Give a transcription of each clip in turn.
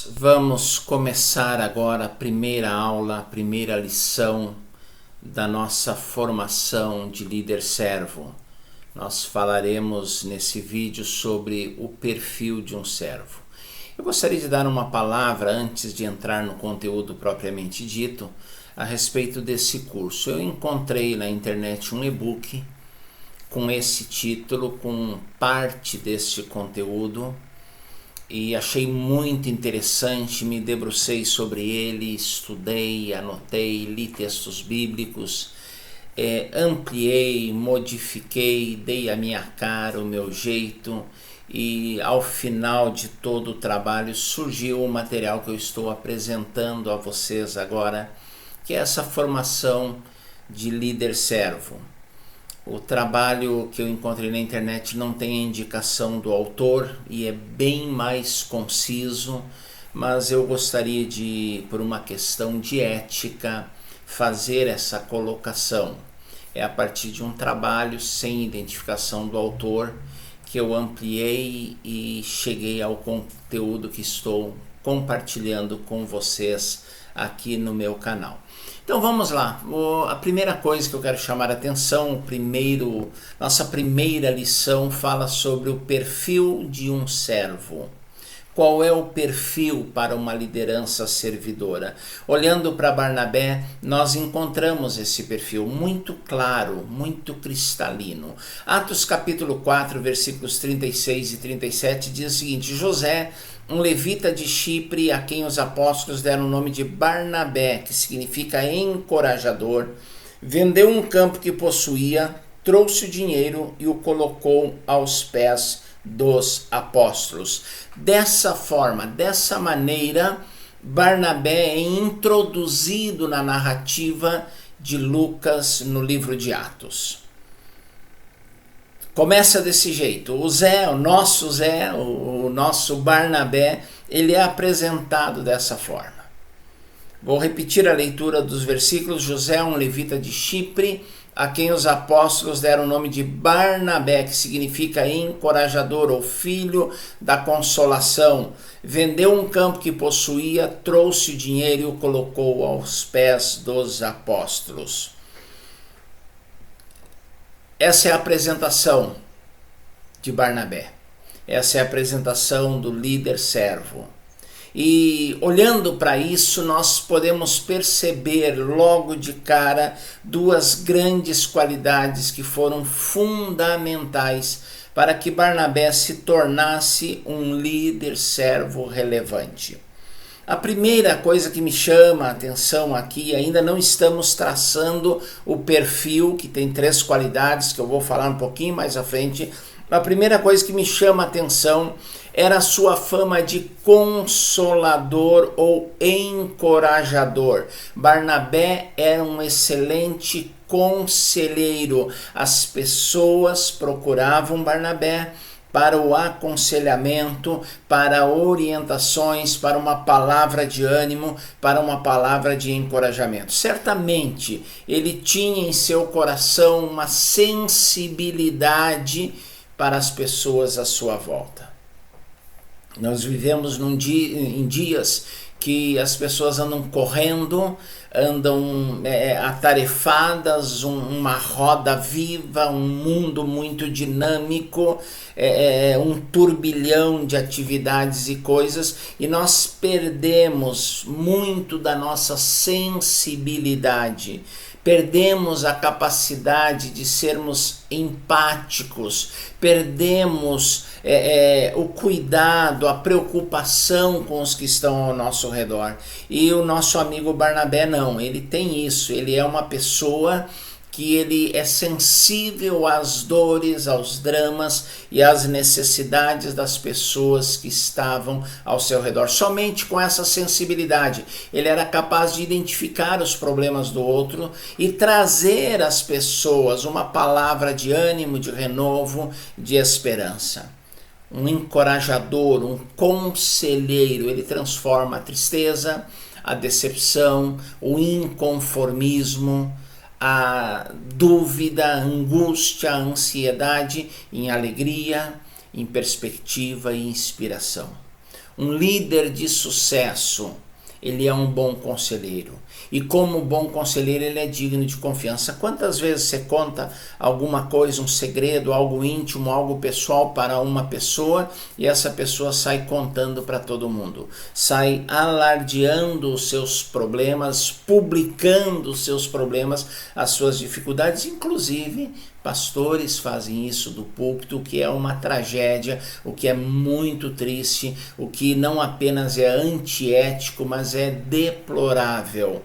Nós vamos começar agora a primeira aula, a primeira lição da nossa formação de líder servo. Nós falaremos nesse vídeo sobre o perfil de um servo. Eu gostaria de dar uma palavra antes de entrar no conteúdo propriamente dito a respeito desse curso. Eu encontrei na internet um e-book com esse título, com parte deste conteúdo, e achei muito interessante, me debrucei sobre ele, estudei, anotei, li textos bíblicos, ampliei, modifiquei, dei a minha cara, o meu jeito, e ao final de todo o trabalho surgiu o material que eu estou apresentando a vocês agora, que é essa formação de líder servo. O trabalho que eu encontrei na internet não tem a indicação do autor e é bem mais conciso, mas eu gostaria de, por uma questão de ética, fazer essa colocação. É a partir de um trabalho sem identificação do autor que eu ampliei e cheguei ao conteúdo que estou compartilhando com vocês aqui no meu canal. Então vamos lá, a primeira coisa que eu quero chamar a atenção, nossa primeira lição fala sobre o perfil de um servo. Qual é o perfil para uma liderança servidora? Olhando para Barnabé, nós encontramos esse perfil muito claro, muito cristalino. Atos capítulo 4, versículos 36 e 37 diz o seguinte: José, um levita de Chipre, a quem os apóstolos deram o nome de Barnabé, que significa encorajador, vendeu um campo que possuía, trouxe o dinheiro e o colocou aos pés dos apóstolos. Dessa forma, dessa maneira, Barnabé é introduzido na narrativa de Lucas no livro de Atos. Começa desse jeito, o nosso Barnabé, ele é apresentado dessa forma. Vou repetir a leitura dos versículos. José, um levita de Chipre, a quem os apóstolos deram o nome de Barnabé, que significa encorajador ou filho da consolação, vendeu um campo que possuía, trouxe o dinheiro e o colocou aos pés dos apóstolos. Essa é a apresentação de Barnabé. Essa é a apresentação do líder servo. E olhando para isso, nós podemos perceber logo de cara duas grandes qualidades que foram fundamentais para que Barnabé se tornasse um líder servo relevante. A primeira coisa que me chama a atenção aqui, ainda não estamos traçando o perfil, que tem 3 qualidades que eu vou falar um pouquinho mais à frente. A primeira coisa que me chama a atenção era a sua fama de consolador ou encorajador. Barnabé era um excelente conselheiro. As pessoas procuravam Barnabé para o aconselhamento, para orientações, para uma palavra de ânimo, para uma palavra de encorajamento. Certamente ele tinha em seu coração uma sensibilidade para as pessoas à sua volta. Nós vivemos em dias que as pessoas andam correndo, andam atarefadas, uma roda viva, um mundo muito dinâmico, um turbilhão de atividades e coisas, e nós perdemos muito da nossa sensibilidade. Perdemos a capacidade de sermos empáticos, perdemos o cuidado, a preocupação com os que estão ao nosso redor. E o nosso amigo Barnabé não, ele tem isso, ele é uma pessoa que ele é sensível às dores, aos dramas e às necessidades das pessoas que estavam ao seu redor. Somente com essa sensibilidade ele era capaz de identificar os problemas do outro e trazer às pessoas uma palavra de ânimo, de renovo, de esperança. Um encorajador, um conselheiro, ele transforma a tristeza, a decepção, o inconformismo, a dúvida, a angústia, a ansiedade em alegria, em perspectiva e inspiração. Um líder de sucesso, ele é um bom conselheiro. E como bom conselheiro, ele é digno de confiança. Quantas vezes você conta alguma coisa, um segredo, algo íntimo, algo pessoal para uma pessoa e essa pessoa sai contando para todo mundo, sai alardeando os seus problemas, publicando os seus problemas, as suas dificuldades, inclusive pastores fazem isso do púlpito, o que é uma tragédia, o que é muito triste, o que não apenas é antiético, mas é deplorável.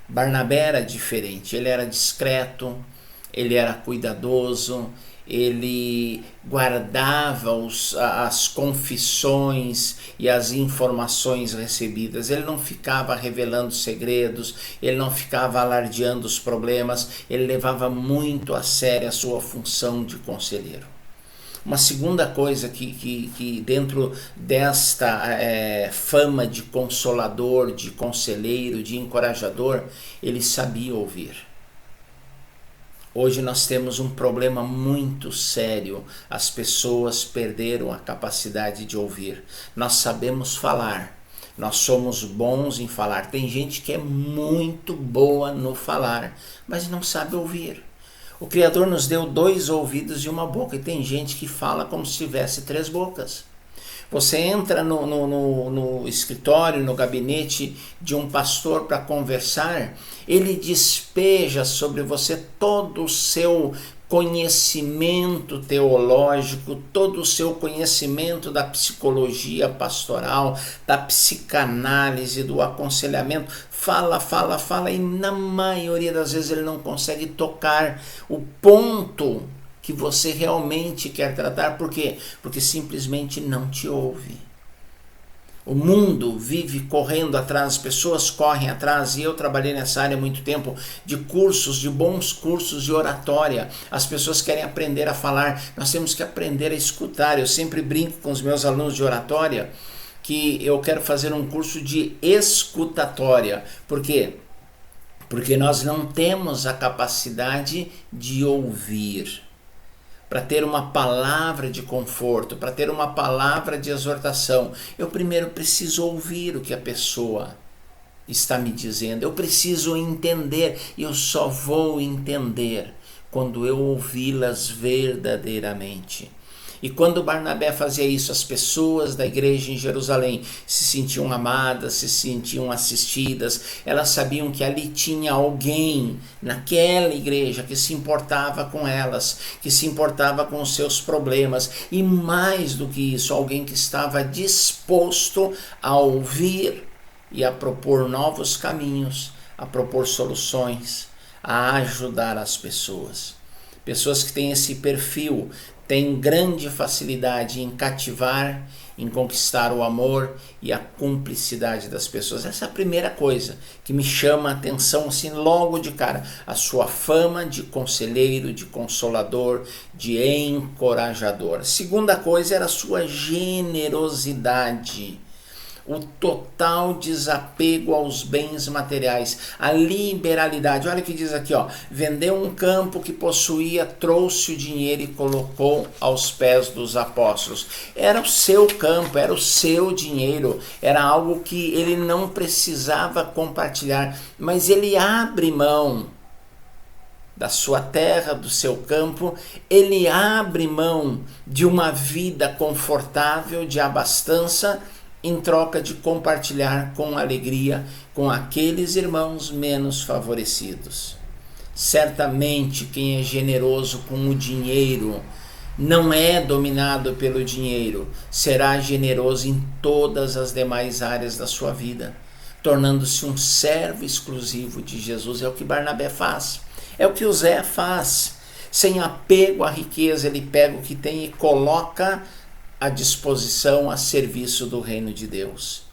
Barnabé era diferente, ele era discreto, ele era cuidadoso, ele guardava as confissões e as informações recebidas, ele não ficava revelando segredos, ele não ficava alardeando os problemas, ele levava muito a sério a sua função de conselheiro. Uma segunda coisa que dentro desta fama de consolador, de conselheiro, de encorajador, ele sabia ouvir. Hoje nós temos um problema muito sério. As pessoas perderam a capacidade de ouvir. Nós sabemos falar. Nós somos bons em falar. Tem gente que é muito boa no falar, mas não sabe ouvir. O Criador nos deu 2 ouvidos e uma boca. E tem gente que fala como se tivesse 3 bocas. Você entra no escritório, no gabinete de um pastor para conversar, ele despeja sobre você todo o seu conhecimento teológico, todo o seu conhecimento da psicologia pastoral, da psicanálise, do aconselhamento. Fala e na maioria das vezes ele não consegue tocar o ponto que você realmente quer tratar. Por quê? Porque simplesmente não te ouve. O mundo vive correndo atrás, as pessoas correm atrás, e eu trabalhei nessa área há muito tempo, de cursos, de bons cursos de oratória. As pessoas querem aprender a falar, nós temos que aprender a escutar. Eu sempre brinco com os meus alunos de oratória que eu quero fazer um curso de escutatória. Por quê? Porque nós não temos a capacidade de ouvir. Para ter uma palavra de conforto, para ter uma palavra de exortação, eu primeiro preciso ouvir o que a pessoa está me dizendo. Eu preciso entender, e eu só vou entender quando eu ouvi-las verdadeiramente. E quando Barnabé fazia isso, as pessoas da igreja em Jerusalém se sentiam amadas, se sentiam assistidas, elas sabiam que ali tinha alguém naquela igreja que se importava com elas, que se importava com os seus problemas, e mais do que isso, alguém que estava disposto a ouvir e a propor novos caminhos, a propor soluções, a ajudar as pessoas. Pessoas que têm esse perfil têm grande facilidade em cativar, em conquistar o amor e a cumplicidade das pessoas. Essa é a primeira coisa que me chama a atenção assim logo de cara. A sua fama de conselheiro, de consolador, de encorajador. Segunda coisa era a sua generosidade. O total desapego aos bens materiais, a liberalidade. Olha o que diz aqui, ó: vendeu um campo que possuía, trouxe o dinheiro e colocou aos pés dos apóstolos. Era o seu campo, era o seu dinheiro, era algo que ele não precisava compartilhar, mas ele abre mão da sua terra, do seu campo, ele abre mão de uma vida confortável, de abastança, em troca de compartilhar com alegria com aqueles irmãos menos favorecidos. Certamente quem é generoso com o dinheiro não é dominado pelo dinheiro, será generoso em todas as demais áreas da sua vida, tornando-se um servo exclusivo de Jesus. É o que Barnabé faz, é o que o Zé faz. Sem apego à riqueza, ele pega o que tem e coloca à disposição, a serviço do reino de Deus.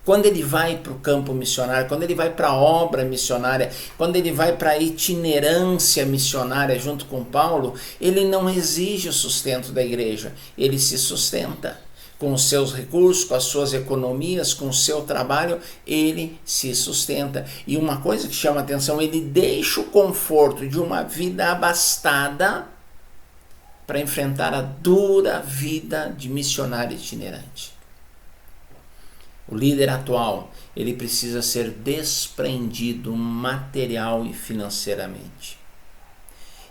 Quando ele vai para o campo missionário, quando ele vai para a obra missionária, quando ele vai para a itinerância missionária junto com Paulo, ele não exige o sustento da igreja, ele se sustenta. Com os seus recursos, com as suas economias, com o seu trabalho, ele se sustenta. E uma coisa que chama a atenção, ele deixa o conforto de uma vida abastada para enfrentar a dura vida de missionário itinerante. O líder atual, ele precisa ser desprendido material e financeiramente.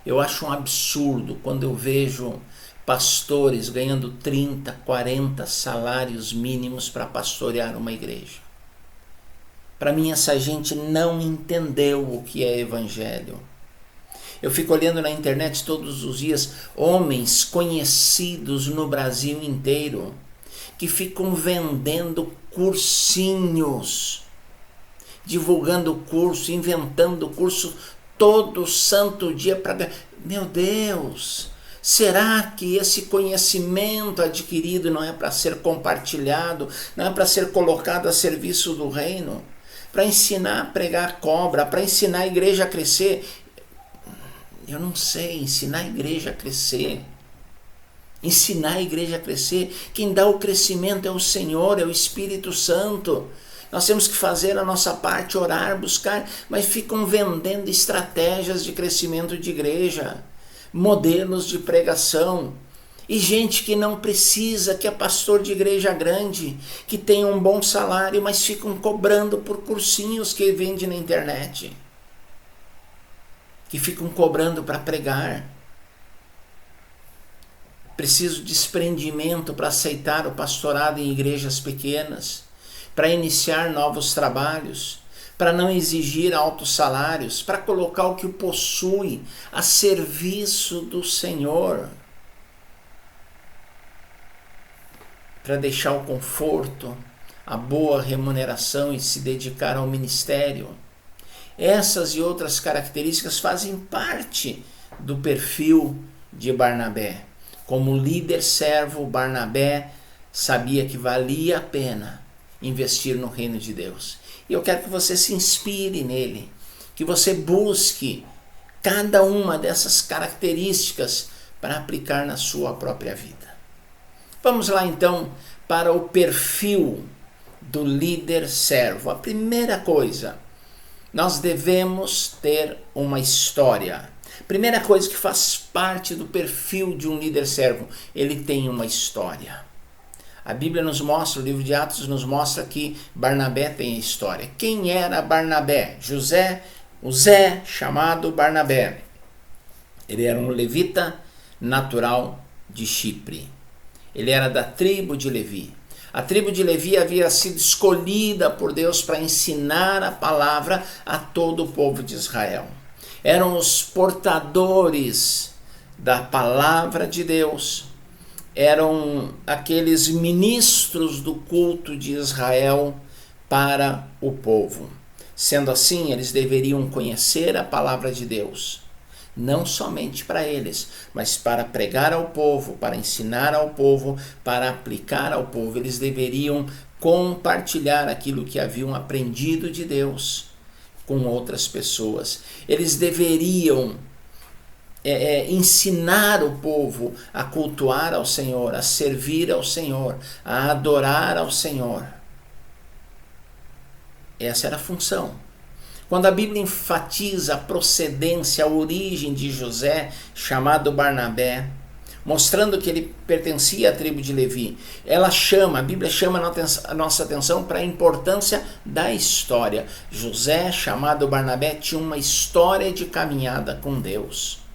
Eu acho um absurdo quando eu vejo pastores ganhando 30, 40 salários mínimos para pastorear uma igreja. Para mim, essa gente não entendeu o que é evangelho. Eu fico olhando na internet todos os dias homens conhecidos no Brasil inteiro que ficam vendendo cursinhos, divulgando curso, inventando curso todo santo dia para... Meu Deus, será que esse conhecimento adquirido não é para ser compartilhado, não é para ser colocado a serviço do reino? Para ensinar a pregar cobra, para ensinar a igreja a crescer? Eu não sei, ensinar a igreja a crescer. Ensinar a igreja a crescer. Quem dá o crescimento é o Senhor, é o Espírito Santo. Nós temos que fazer a nossa parte, orar, buscar, mas ficam vendendo estratégias de crescimento de igreja, modelos de pregação. E gente que não precisa, que é pastor de igreja grande, que tem um bom salário, mas ficam cobrando por cursinhos que vende na internet. Que ficam cobrando para pregar. Preciso de desprendimento para aceitar o pastorado em igrejas pequenas, para iniciar novos trabalhos, para não exigir altos salários, para colocar o que o possui a serviço do Senhor, para deixar o conforto, a boa remuneração e se dedicar ao ministério. Essas e outras características fazem parte do perfil de Barnabé. Como líder servo, Barnabé sabia que valia a pena investir no reino de Deus. E eu quero que você se inspire nele, que você busque cada uma dessas características para aplicar na sua própria vida. Vamos lá então para o perfil do líder servo. A primeira coisa, nós devemos ter uma história. Primeira coisa que faz parte do perfil de um líder servo, ele tem uma história. A Bíblia nos mostra, o livro de Atos nos mostra que Barnabé tem história. Quem era Barnabé? O Zé, chamado Barnabé. Ele era um levita natural de Chipre. Ele era da tribo de Levi. A tribo de Levi havia sido escolhida por Deus para ensinar a palavra a todo o povo de Israel. Eram os portadores da palavra de Deus. Eram aqueles ministros do culto de Israel para o povo. Sendo assim, eles deveriam conhecer a palavra de Deus, não somente para eles, mas para pregar ao povo, para ensinar ao povo, para aplicar ao povo. Eles deveriam compartilhar aquilo que haviam aprendido de Deus com outras pessoas. Eles deveriam ensinar o povo a cultuar ao Senhor, a servir ao Senhor, a adorar ao Senhor. Essa era a função. Quando a Bíblia enfatiza a procedência, a origem de José, chamado Barnabé, mostrando que ele pertencia à tribo de Levi, a Bíblia chama a nossa atenção para a importância da história. José, chamado Barnabé, tinha uma história de caminhada com Deus.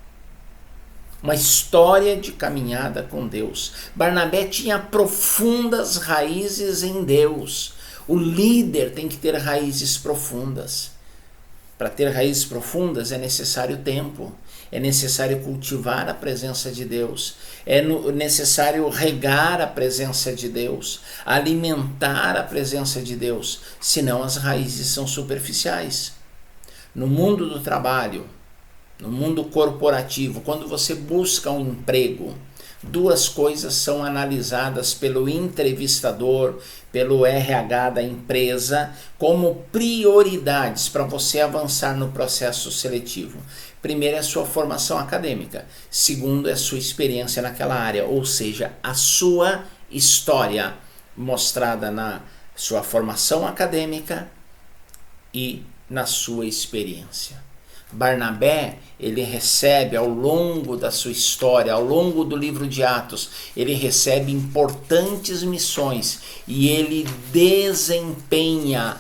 Uma história de caminhada com Deus. Barnabé tinha profundas raízes em Deus. O líder tem que ter raízes profundas. Para ter raízes profundas é necessário tempo, é necessário cultivar a presença de Deus, é necessário regar a presença de Deus, alimentar a presença de Deus, senão as raízes são superficiais. No mundo do trabalho, no mundo corporativo, quando você busca um emprego, duas coisas são analisadas pelo entrevistador, pelo RH da empresa, como prioridades para você avançar no processo seletivo. Primeiro é a sua formação acadêmica. Segundo é a sua experiência naquela área, ou seja, a sua história mostrada na sua formação acadêmica e na sua experiência. Barnabé, ele recebe ao longo da sua história, ao longo do livro de Atos, ele recebe importantes missões e ele desempenha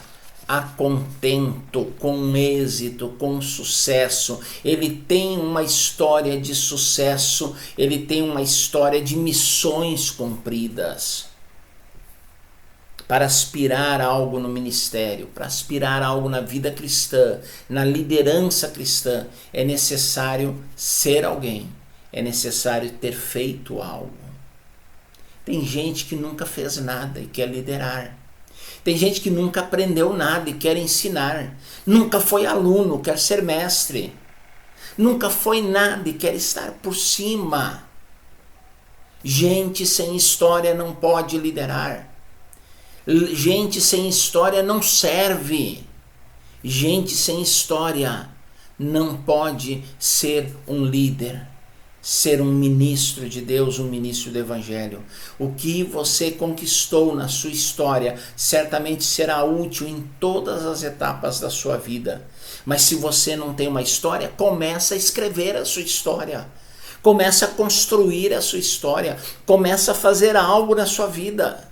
a contento, com êxito, com sucesso. Ele tem uma história de sucesso, ele tem uma história de missões cumpridas. Para aspirar a algo no ministério, para aspirar a algo na vida cristã, na liderança cristã, é necessário ser alguém, é necessário ter feito algo. Tem gente que nunca fez nada e quer liderar. Tem gente que nunca aprendeu nada e quer ensinar. Nunca foi aluno, quer ser mestre. Nunca foi nada e quer estar por cima. Gente sem história não pode liderar. Gente sem história não serve. Gente sem história não pode ser um líder, ser um ministro de Deus, um ministro do Evangelho. O que você conquistou na sua história certamente será útil em todas as etapas da sua vida. Mas se você não tem uma história, começa a escrever a sua história. Começa a construir a sua história. Começa a fazer algo na sua vida.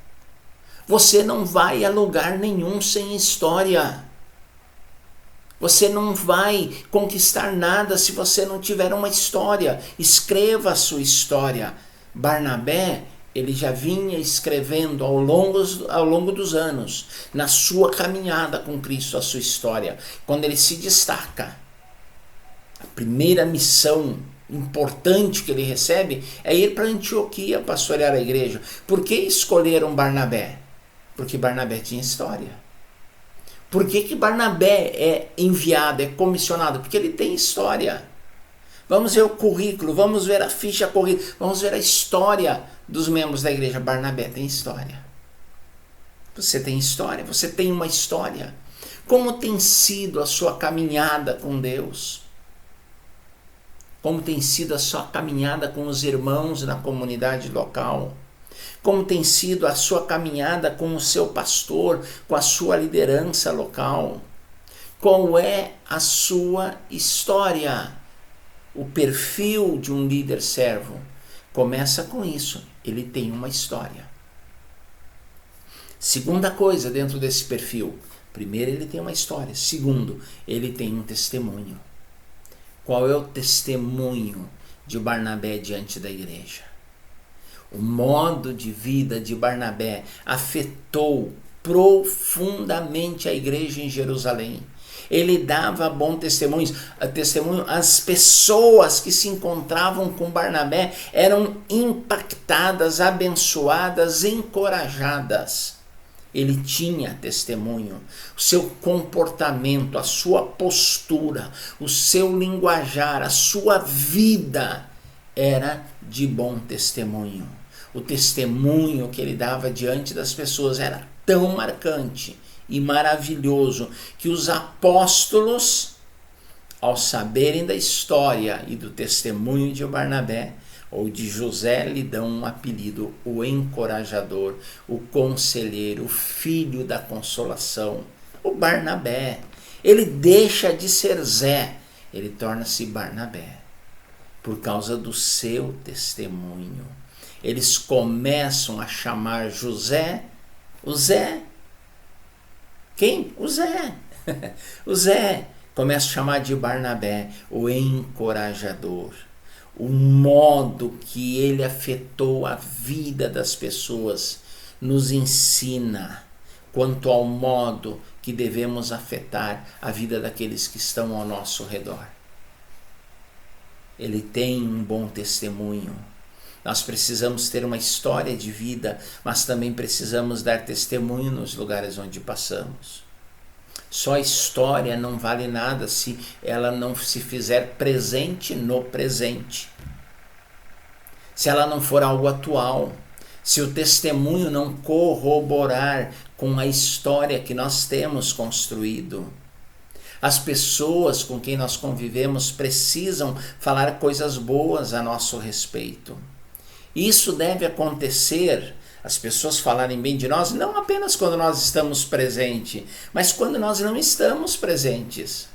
Você não vai a lugar nenhum sem história. Você não vai conquistar nada se você não tiver uma história. Escreva a sua história. Barnabé, ele já vinha escrevendo ao longo dos anos, na sua caminhada com Cristo, a sua história. Quando ele se destaca, a primeira missão importante que ele recebe é ir para Antioquia pastorear a igreja. Por que escolheram Barnabé? Porque Barnabé tinha história. Por que Barnabé é enviado, é comissionado? Porque ele tem história. Vamos ver o currículo, vamos ver a ficha corrida, vamos ver a história dos membros da igreja. Barnabé tem história. Você tem história, você tem uma história. Como tem sido a sua caminhada com Deus? Como tem sido a sua caminhada com os irmãos na comunidade local? Como tem sido a sua caminhada com o seu pastor, com a sua liderança local? Qual é a sua história? O perfil de um líder servo começa com isso. Ele tem uma história. Segunda coisa dentro desse perfil. Primeiro, ele tem uma história. Segundo, ele tem um testemunho. Qual é o testemunho de Barnabé diante da igreja? O modo de vida de Barnabé afetou profundamente a igreja em Jerusalém. Ele dava bom testemunho. As pessoas que se encontravam com Barnabé eram impactadas, abençoadas, encorajadas. Ele tinha testemunho. O seu comportamento, a sua postura, o seu linguajar, a sua vida era de bom testemunho. O testemunho que ele dava diante das pessoas era tão marcante e maravilhoso que os apóstolos, ao saberem da história e do testemunho de Barnabé ou de José, lhe dão um apelido: o encorajador, o conselheiro, o filho da consolação. O Barnabé, ele deixa de ser Zé, ele torna-se Barnabé por causa do seu testemunho. Eles começam a chamar José, o Zé. Quem? O Zé. O Zé. Começa a chamar de Barnabé, o encorajador. O modo que ele afetou a vida das pessoas nos ensina quanto ao modo que devemos afetar a vida daqueles que estão ao nosso redor. Ele tem um bom testemunho. Nós precisamos ter uma história de vida, mas também precisamos dar testemunho nos lugares onde passamos. Só a história não vale nada se ela não se fizer presente no presente. Se ela não for algo atual, se o testemunho não corroborar com a história que nós temos construído. As pessoas com quem nós convivemos precisam falar coisas boas a nosso respeito. Isso deve acontecer, as pessoas falarem bem de nós, não apenas quando nós estamos presentes, mas quando nós não estamos presentes.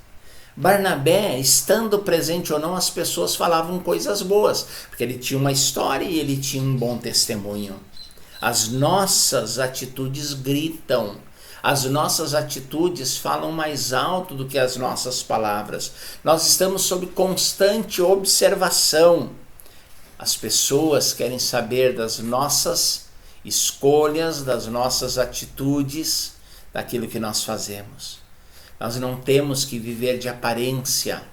Barnabé, estando presente ou não, as pessoas falavam coisas boas, porque ele tinha uma história e ele tinha um bom testemunho. As nossas atitudes gritam, as nossas atitudes falam mais alto do que as nossas palavras. Nós estamos sob constante observação. As pessoas querem saber das nossas escolhas, das nossas atitudes, daquilo que nós fazemos. Nós não temos que viver de aparência,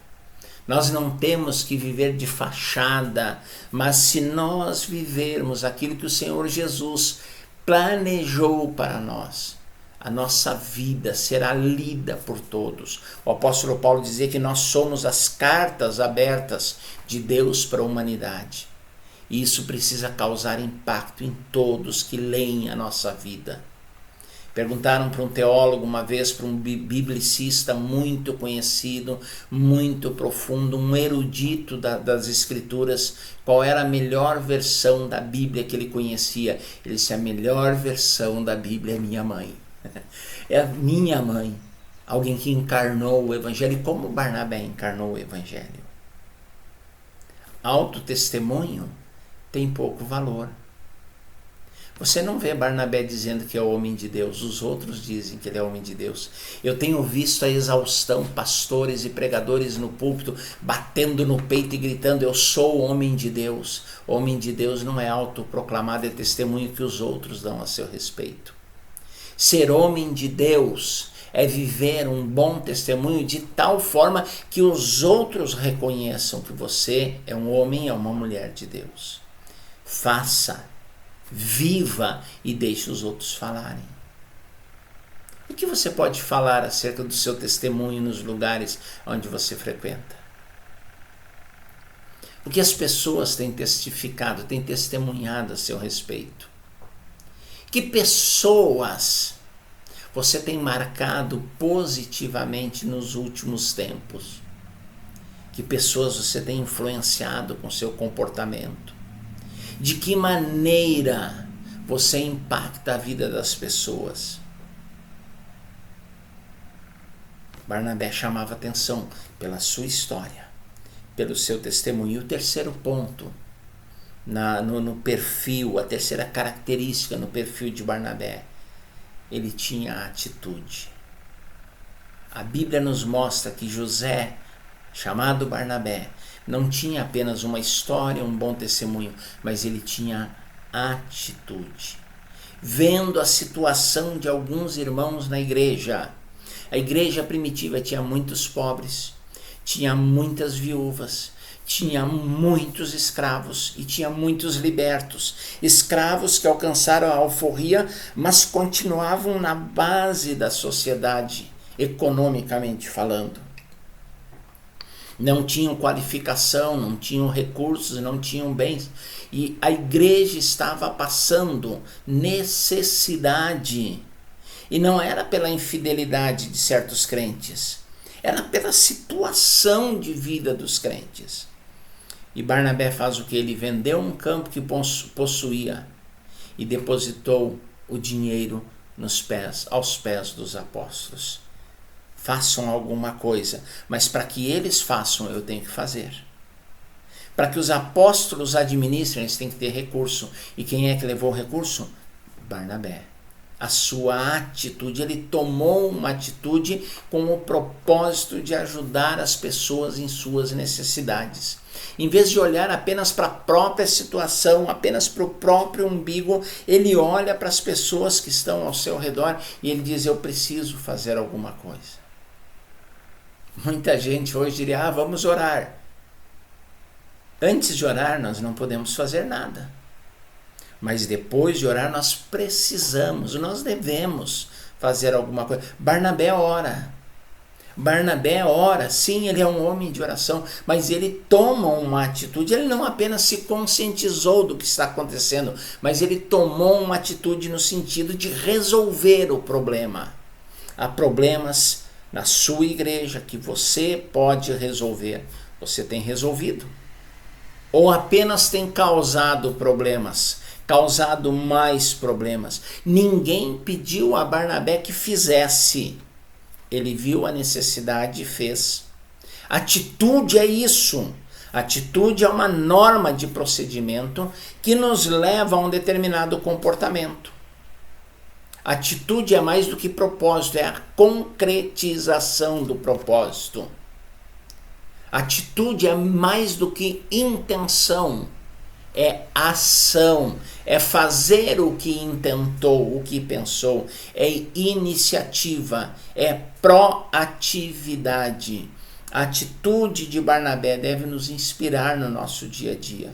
nós não temos que viver de fachada, mas se nós vivermos aquilo que o Senhor Jesus planejou para nós, a nossa vida será lida por todos. O apóstolo Paulo dizia que nós somos as cartas abertas de Deus para a humanidade. E isso precisa causar impacto em todos que leem a nossa vida. Perguntaram para um teólogo uma vez, para um biblicista muito conhecido, muito profundo, um erudito das escrituras, qual era a melhor versão da Bíblia que ele conhecia. Ele disse: a melhor versão da Bíblia é minha mãe. É a minha mãe, alguém que encarnou o Evangelho. E como Barnabé encarnou o Evangelho? Autotestemunho tem pouco valor. Você não vê Barnabé dizendo que é homem de Deus, os outros dizem que ele é homem de Deus. Eu tenho visto a exaustão, pastores e pregadores no púlpito batendo no peito e gritando: eu sou homem de Deus. Homem de Deus não é autoproclamado, é testemunho que os outros dão a seu respeito. Ser homem de Deus é viver um bom testemunho de tal forma que os outros reconheçam que você é um homem, é uma mulher de Deus. Faça, viva e deixe os outros falarem. O que você pode falar acerca do seu testemunho nos lugares onde você frequenta? O que as pessoas têm testificado, têm testemunhado a seu respeito? Que pessoas você tem marcado positivamente nos últimos tempos? Que pessoas você tem influenciado com seu comportamento? De que maneira você impacta a vida das pessoas? Barnabé chamava atenção pela sua história, pelo seu testemunho. E o terceiro ponto, no perfil, a terceira característica no perfil de Barnabé, ele tinha atitude. A Bíblia nos mostra que José, chamado Barnabé, não tinha apenas uma história, um bom testemunho, mas ele tinha atitude. Vendo a situação de alguns irmãos na igreja, a igreja primitiva tinha muitos pobres, tinha muitas viúvas, tinha muitos escravos e tinha muitos libertos. Escravos que alcançaram a alforria, mas continuavam na base da sociedade, economicamente falando. Não tinham qualificação, não tinham recursos, não tinham bens. E a igreja estava passando necessidade. E não era pela infidelidade de certos crentes, era pela situação de vida dos crentes. E Barnabé faz o que? Ele vendeu um campo que possuía e depositou o dinheiro aos pés dos apóstolos. Façam alguma coisa, mas para que eles façam, eu tenho que fazer. Para que os apóstolos administrem, eles têm que ter recurso. E quem é que levou o recurso? Barnabé. A sua atitude, ele tomou uma atitude com o propósito de ajudar as pessoas em suas necessidades. Em vez de olhar apenas para a própria situação, apenas para o próprio umbigo, ele olha para as pessoas que estão ao seu redor e ele diz: eu preciso fazer alguma coisa. Muita gente hoje diria: vamos orar. Antes de orar, nós não podemos fazer nada. Mas depois de orar, nós precisamos, nós devemos fazer alguma coisa. Barnabé ora. Barnabé ora, sim, ele é um homem de oração, mas ele toma uma atitude. Ele não apenas se conscientizou do que está acontecendo, mas ele tomou uma atitude no sentido de resolver o problema. Há problemas na sua igreja que você pode resolver. Você tem resolvido? Ou apenas tem causado problemas? Causado mais problemas. Ninguém pediu a Barnabé que fizesse. Ele viu a necessidade e fez. Atitude é isso. Atitude é uma norma de procedimento que nos leva a um determinado comportamento. Atitude é mais do que propósito, é a concretização do propósito. Atitude é mais do que intenção, é ação, é fazer o que intentou, o que pensou, é iniciativa, é proatividade. A atitude de Barnabé deve nos inspirar no nosso dia a dia.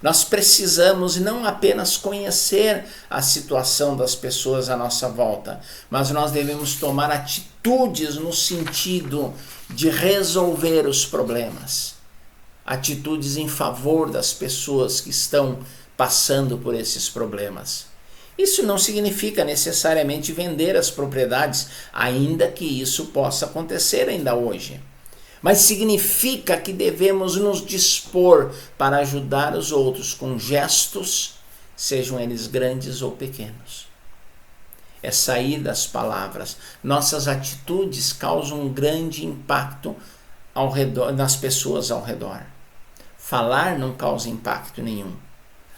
Nós precisamos não apenas conhecer a situação das pessoas à nossa volta, mas nós devemos tomar atitudes no sentido de resolver os problemas. Atitudes em favor das pessoas que estão passando por esses problemas. Isso não significa necessariamente vender as propriedades, ainda que isso possa acontecer ainda hoje. Mas significa que devemos nos dispor para ajudar os outros com gestos, sejam eles grandes ou pequenos. É sair das palavras. Nossas atitudes causam um grande impacto ao redor, nas pessoas ao redor. Falar não causa impacto nenhum.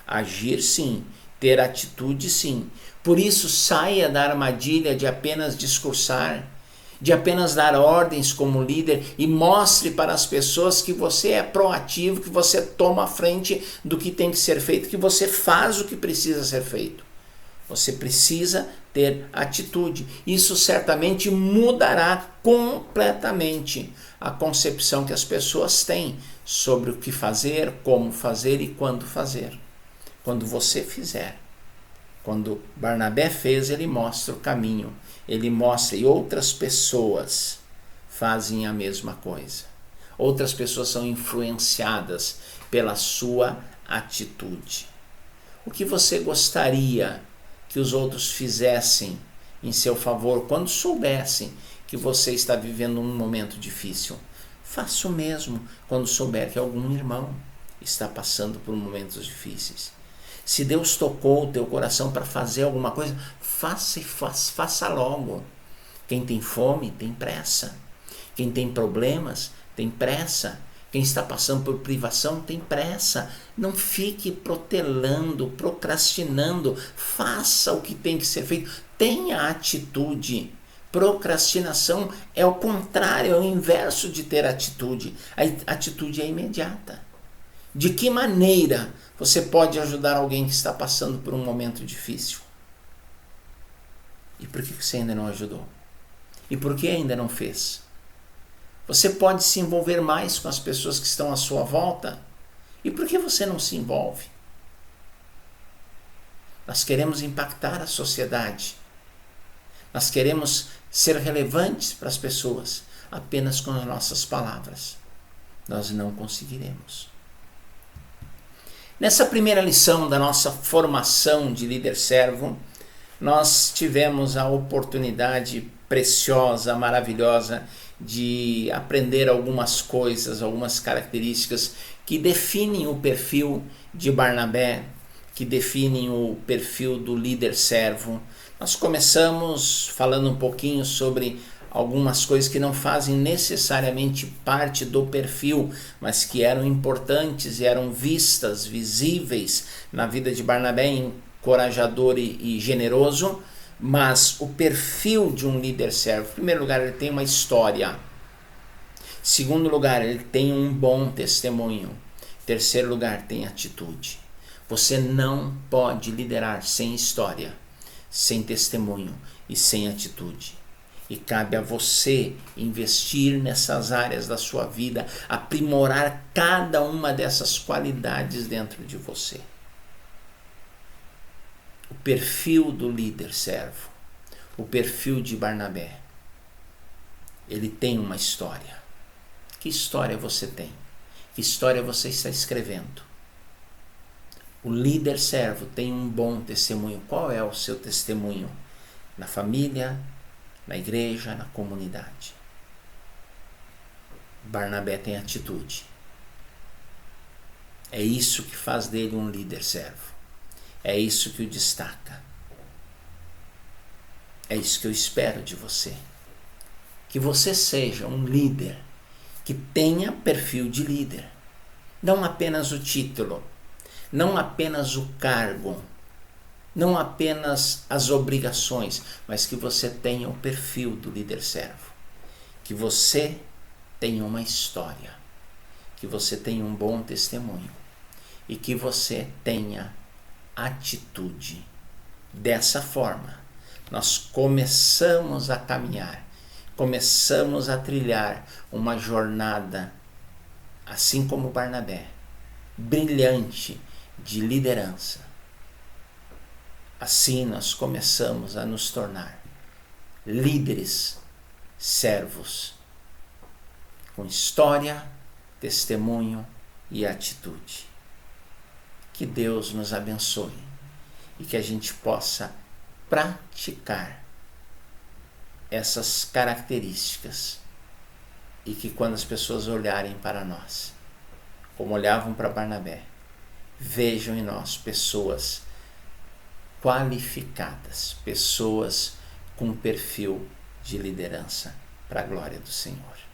Agir sim, ter atitude sim. Por isso saia da armadilha de apenas discursar, de apenas dar ordens como líder e mostre para as pessoas que você é proativo, que você toma a frente do que tem que ser feito, que você faz o que precisa ser feito. Você precisa ter atitude. Isso certamente mudará completamente a concepção que as pessoas têm sobre o que fazer, como fazer e quando fazer. Quando você fizer. Quando Barnabé fez, ele mostra o caminho. Ele mostra e outras pessoas fazem a mesma coisa. Outras pessoas são influenciadas pela sua atitude. O que você gostaria que os outros fizessem em seu favor quando soubessem que você está vivendo um momento difícil? Faça o mesmo quando souber que algum irmão está passando por momentos difíceis. Se Deus tocou o teu coração para fazer alguma coisa, faça e faça logo. Quem tem fome tem pressa. Quem tem problemas tem pressa. Quem está passando por privação tem pressa. Não fique protelando, procrastinando. Faça o que tem que ser feito. Tenha atitude. Procrastinação é o contrário, é o inverso de ter atitude. A atitude é imediata. De que maneira você pode ajudar alguém que está passando por um momento difícil? E por que você ainda não ajudou? E por que ainda não fez? Você pode se envolver mais com as pessoas que estão à sua volta? E por que você não se envolve? Nós queremos impactar a sociedade. Nós queremos ser relevantes para as pessoas apenas com as nossas palavras. Nós não conseguiremos. Nessa primeira lição da nossa formação de líder-servo, nós tivemos a oportunidade preciosa, maravilhosa, de aprender algumas coisas, algumas características que definem o perfil de Barnabé, que definem o perfil do líder-servo. Nós começamos falando um pouquinho sobre algumas coisas que não fazem necessariamente parte do perfil, mas que eram importantes e eram vistas, visíveis na vida de Barnabé, encorajador e generoso. Mas o perfil de um líder-servo, em primeiro lugar, ele tem uma história. Em segundo lugar, ele tem um bom testemunho. Em terceiro lugar, tem atitude. Você não pode liderar sem história, sem testemunho e sem atitude. E cabe a você investir nessas áreas da sua vida, aprimorar cada uma dessas qualidades dentro de você. O perfil do líder-servo, o perfil de Barnabé, ele tem uma história. Que história você tem? Que história você está escrevendo? O líder-servo tem um bom testemunho. Qual é o seu testemunho? Na família, na igreja, na comunidade. Barnabé tem atitude. É isso que faz dele um líder-servo. É isso que o destaca. É isso que eu espero de você. Que você seja um líder que tenha perfil de líder. Não apenas o título, não apenas o cargo, não apenas as obrigações, mas que você tenha o perfil do líder servo. Que você tenha uma história, que você tenha um bom testemunho e que você tenha atitude. Dessa forma, nós começamos a caminhar, começamos a trilhar uma jornada, assim como Barnabé, brilhante de liderança. Assim nós começamos a nos tornar líderes, servos, com história, testemunho e atitude. Que Deus nos abençoe e que a gente possa praticar essas características e que quando as pessoas olharem para nós, como olhavam para Barnabé, vejam em nós pessoas qualificadas, pessoas com perfil de liderança para a glória do Senhor.